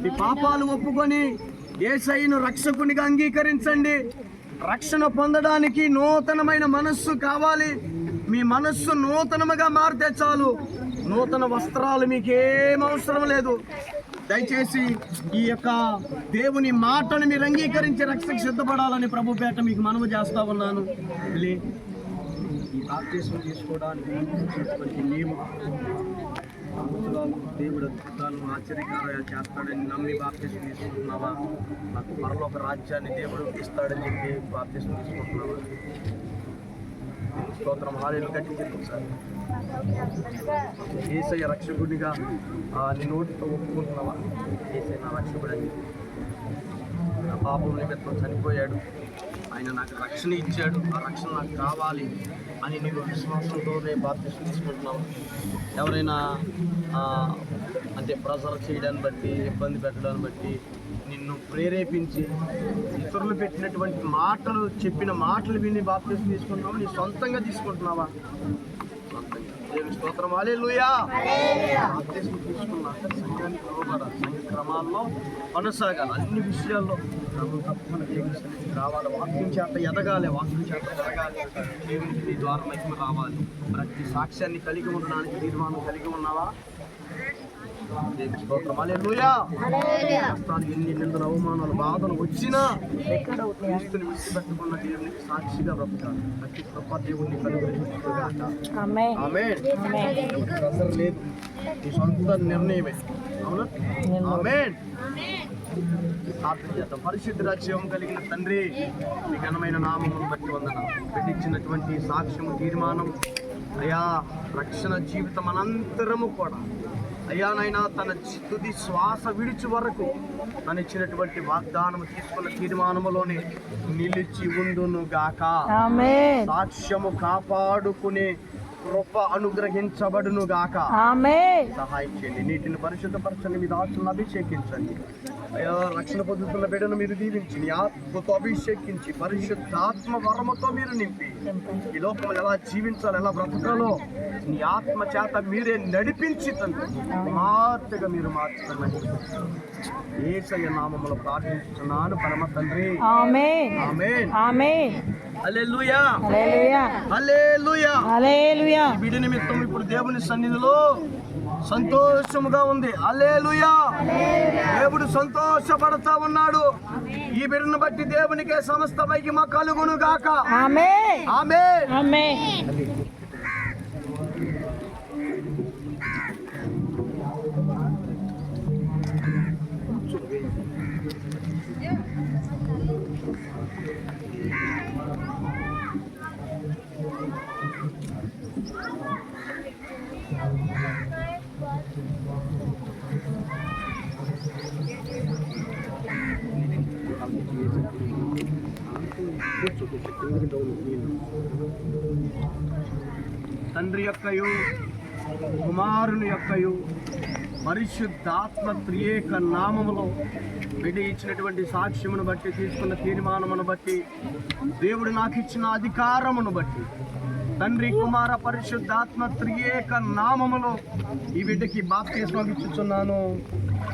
మీ పాపాలు ఒప్పుకొని యేసయ్యను రక్షకునిగా అంగీకరించండి. రక్షణ పొందడానికి నూతనమైన మనస్సు కావాలి. మీ మనస్సు నూతనముగా మారితే చాలు. నూతన వస్త్రాలు మీకేం అవసరం లేదు. దయచేసి ఈ యొక్క దేవుని మాటను మీరు అంగీకరించి రక్షకు సిద్ధపడాలని ప్రభు పేట మీకు మనవి చేస్తా ఉన్నాను. ఈ బాప్తిస్మం తీసుకోవడానికి నీవు దేవుడు అద్భుతాలను ఆశ్చర్యకార్యాలు చేస్తాడని నమ్మి బాప్తిస్మం తీసుకుంటున్నావా? నాకు పరలోక రాజ్యాన్ని దేవుడు ఇస్తాడని చెప్పి బాప్తిస్మం తీసుకుంటున్నావా? స్తోత్రం. హాలేలు గట్టి చెప్పు సార్. యేసయ్య రక్షకుడిగా నీ నోటితో ఒప్పుకుంటున్నావా? యేసయ్య నా రక్షకుడు అని, నా పాపం నిమిత్తం చనిపోయాడు, ఆయన నాకు రక్షణ ఇచ్చాడు, ఆ రక్షణ నాకు కావాలి అని నీవు విశ్వాసంతోనే బాప్తిస్మం తీసుకుంటున్నావు. ఎవరైనా అంటే ప్రెజర్ చేయడాన్ని బట్టి, ఇబ్బంది పెట్టడాన్ని బట్టి నిన్ను ప్రేరేపించి ఇతరులు పెట్టినటువంటి మాటలు, చెప్పిన మాటలు విని బాప్తిస్మం తీసుకుంటున్నావు? నీ సొంతంగా తీసుకుంటున్నావా? సొంతంగా. దేవుని స్తోత్రం. హల్లెలూయా. బాప్తిస్మం తీసుకున్నాక సంఘానికి లోబడాలి, సంఘ క్రమాల్లో కొనసాగాలి. అన్ని విషయాల్లో తప్పకుండా దేవుని సన్నిధికి రావాలి. వాక్యం చేత ఎదగాలి, వాక్యం చేత ఎదగాలి. దేవునికి నీ ద్వారా మహిమ రావాలి. ప్రతి సాక్ష్యాన్ని కలిగి ఉండడానికి తీర్మానం కలిగి ఉన్నావా? దేవుని స్తోత్రం. హల్లెలూయా. ఎన్ని నిందలు, అవమానాలు, బాధలు వచ్చినా క్రీస్తుని విడిచిపెట్టకుండా దేవునికి సాక్షిగా బ్రతకాలి. ప్రతి గొప్ప దేవుడిని కనుగొని ఆమేన్. ప్రెజర్ లేదు, నీ సొంత నిర్ణయమే. అవునా? ఆమేన్. పరిశుద్ధ రాజ్యం కలిగిన తండ్రి, మీ ఘనమైన నామమును బట్టి వందనాలు. పెట్టించినటువంటి సాక్ష్యము, తీర్మానం అయ్యా, రక్షణ జీవితం అనంతరము కూడా అయ్యా నైనా తన తుది శ్వాస విడిచి వరకు తను ఇచ్చినటువంటి వాగ్దానము తీసుకున్న తీర్మానములోనే నిలిచి ఉండును గాక. సాక్ష్యము కాపాడుకునే కృప అనుగ్రహించబడును గాక. సహాయం చేయండి. నీటిని పరిశుద్ధపరచండి, మీ దాసులను అభిషేకించండి. అయ్యా, రక్షణ పొందుతున్న బిడ్డను మీరు దీవించి నీ ఆత్మతో అభిషేకించి పరిశుద్ధాత్మ వరముతో మీరు నింపి ఈ లోకంలో ఎలా జీవించాలి, ఎలా బ్రతకాలో నీ ఆత్మ చేత మీరే నడిపించి తండ్రి మార్పుగా మీరు మార్చుతామని యేసయ్య నామములో ప్రార్థిస్తున్నాను పరమ తండ్రి. ఆమేన్. ఆమేన్. ఆమేన్. హల్లెలూయా. హల్లెలూయా. హల్లెలూయా. హల్లెలూయా. ఈ బిడ్డ నిమిత్తం ఇప్పుడు దేవుని సన్నిధిలో సంతోషముగా ఉంది. హల్లెలూయా. దేవుడు సంతోషపడతా ఉన్నాడు. ఈ బిడ్డను బట్టి దేవునికే సమస్త మహిమ కలుగును గాక. ఆమేన్. ఆమేన్. ఆమేన్. తండ్రి యొక్కయు కుమారుని యొక్కయు పరిశుద్ధాత్మ త్రియేక నామములో బిడ్డ ఇచ్చినటువంటి సాక్ష్యమును బట్టి, తీసుకున్న తీర్మానమును బట్టి, దేవుడు నాకు ఇచ్చిన అధికారమును బట్టి తండ్రి, కుమార, పరిశుద్ధాత్మ త్రియేక నామములో ఈ బిడ్డకి బాప్తిస్మం ఇచ్చుచున్నాను.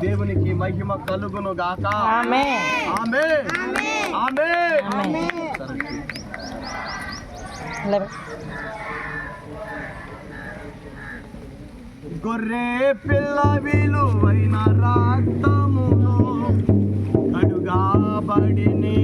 దేవునికి మహిమ కలుగును గాక. ఆమేన్. ఆమేన్. ఆమేన్. గొర్రె పిల్ల విలువైన రక్తములో కడుగాబడినే